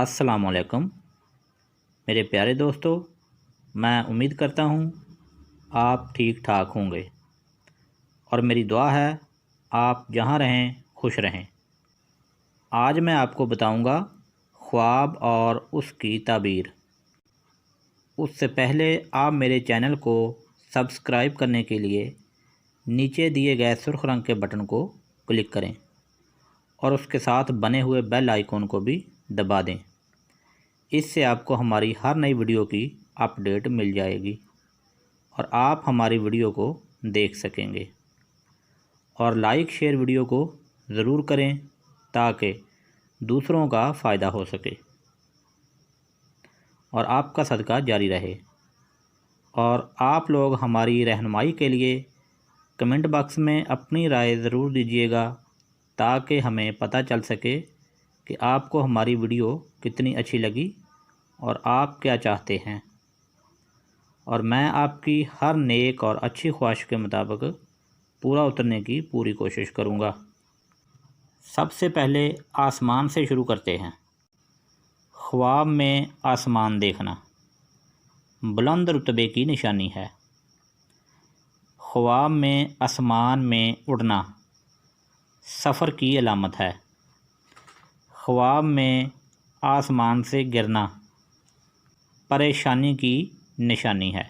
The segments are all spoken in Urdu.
السلام علیکم میرے پیارے دوستو، میں امید کرتا ہوں آپ ٹھیک ٹھاک ہوں گے اور میری دعا ہے آپ جہاں رہیں خوش رہیں۔ آج میں آپ کو بتاؤں گا خواب اور اس کی تعبیر۔ اس سے پہلے آپ میرے چینل کو سبسکرائب کرنے کے لیے نیچے دیے گئے سرخ رنگ کے بٹن کو کلک کریں اور اس کے ساتھ بنے ہوئے بیل آئیکن کو بھی دبا دیں۔ اس سے آپ کو ہماری ہر نئی ویڈیو کی اپڈیٹ مل جائے گی اور آپ ہماری ویڈیو کو دیکھ سکیں گے۔ اور لائک شیئر ویڈیو کو ضرور کریں تاکہ دوسروں کا فائدہ ہو سکے اور آپ کا صدقہ جاری رہے۔ اور آپ لوگ ہماری رہنمائی کے لیے کمنٹ باکس میں اپنی رائے ضرور دیجیے گا تاکہ ہمیں پتہ چل سکے کہ آپ کو ہماری ویڈیو کتنی اچھی لگی اور آپ کیا چاہتے ہیں، اور میں آپ کی ہر نیک اور اچھی خواہش کے مطابق پورا اترنے کی پوری کوشش کروں گا۔ سب سے پہلے آسمان سے شروع کرتے ہیں۔ خواب میں آسمان دیکھنا بلند رتبے کی نشانی ہے۔ خواب میں آسمان میں اڑنا سفر کی علامت ہے۔ خواب میں آسمان سے گرنا پریشانی کی نشانی ہے۔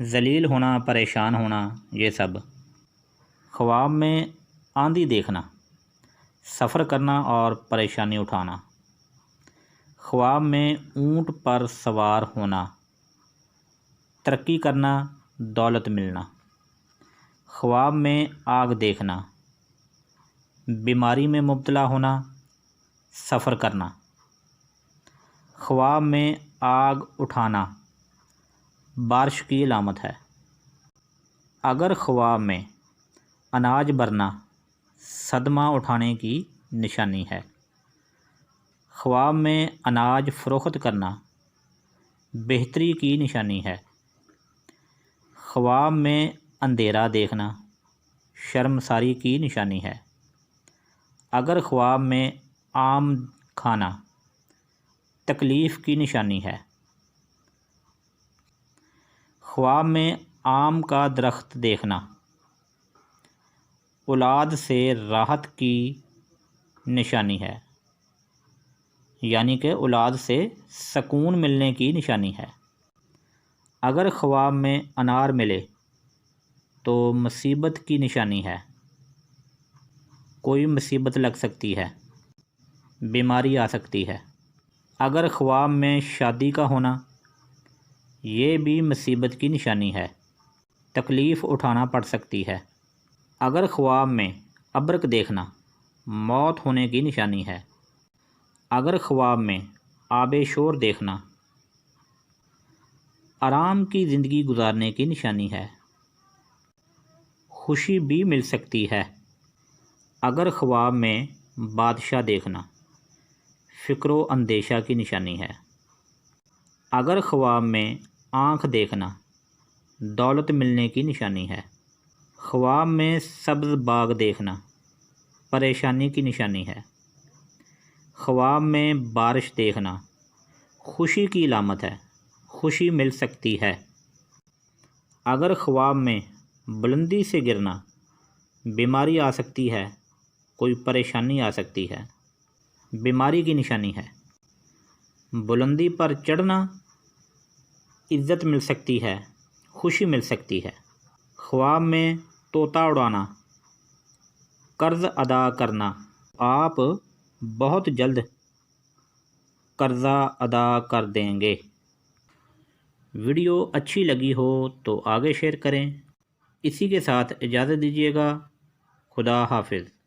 ذلیل ہونا، پریشان ہونا، یہ سب۔ خواب میں آندھی دیکھنا سفر کرنا اور پریشانی اٹھانا۔ خواب میں اونٹ پر سوار ہونا ترقی کرنا، دولت ملنا۔ خواب میں آگ دیکھنا بیماری میں مبتلا ہونا، سفر کرنا۔ خواب میں آگ اٹھانا بارش کی علامت ہے۔ اگر خواب میں اناج بھرنا صدمہ اٹھانے کی نشانی ہے۔ خواب میں اناج فروخت کرنا بہتری کی نشانی ہے۔ خواب میں اندھیرا دیکھنا شرمساری کی نشانی ہے۔ اگر خواب میں آم کھانا تکلیف کی نشانی ہے۔ خواب میں آم کا درخت دیکھنا اولاد سے راحت کی نشانی ہے، یعنی کہ اولاد سے سکون ملنے کی نشانی ہے۔ اگر خواب میں انار ملے تو مصیبت کی نشانی ہے، کوئی مصیبت لگ سکتی ہے، بیماری آ سکتی ہے۔ اگر خواب میں شادی کا ہونا، یہ بھی مصیبت کی نشانی ہے، تکلیف اٹھانا پڑ سکتی ہے۔ اگر خواب میں ابرق دیکھنا موت ہونے کی نشانی ہے۔ اگر خواب میں آب شور دیکھنا آرام کی زندگی گزارنے کی نشانی ہے، خوشی بھی مل سکتی ہے۔ اگر خواب میں بادشاہ دیکھنا فکر و اندیشہ کی نشانی ہے۔ اگر خواب میں آنکھ دیکھنا دولت ملنے کی نشانی ہے۔ خواب میں سبز باغ دیکھنا پریشانی کی نشانی ہے۔ خواب میں بارش دیکھنا خوشی کی علامت ہے، خوشی مل سکتی ہے۔ اگر خواب میں بلندی سے گرنا بیماری آ سکتی ہے، کوئی پریشانی آ سکتی ہے، بیماری کی نشانی ہے۔ بلندی پر چڑھنا عزت مل سکتی ہے، خوشی مل سکتی ہے۔ خواب میں طوطا اڑانا قرض ادا کرنا، آپ بہت جلد قرضہ ادا کر دیں گے۔ ویڈیو اچھی لگی ہو تو آگے شیئر کریں۔ اسی کے ساتھ اجازت دیجیے گا۔ خدا حافظ۔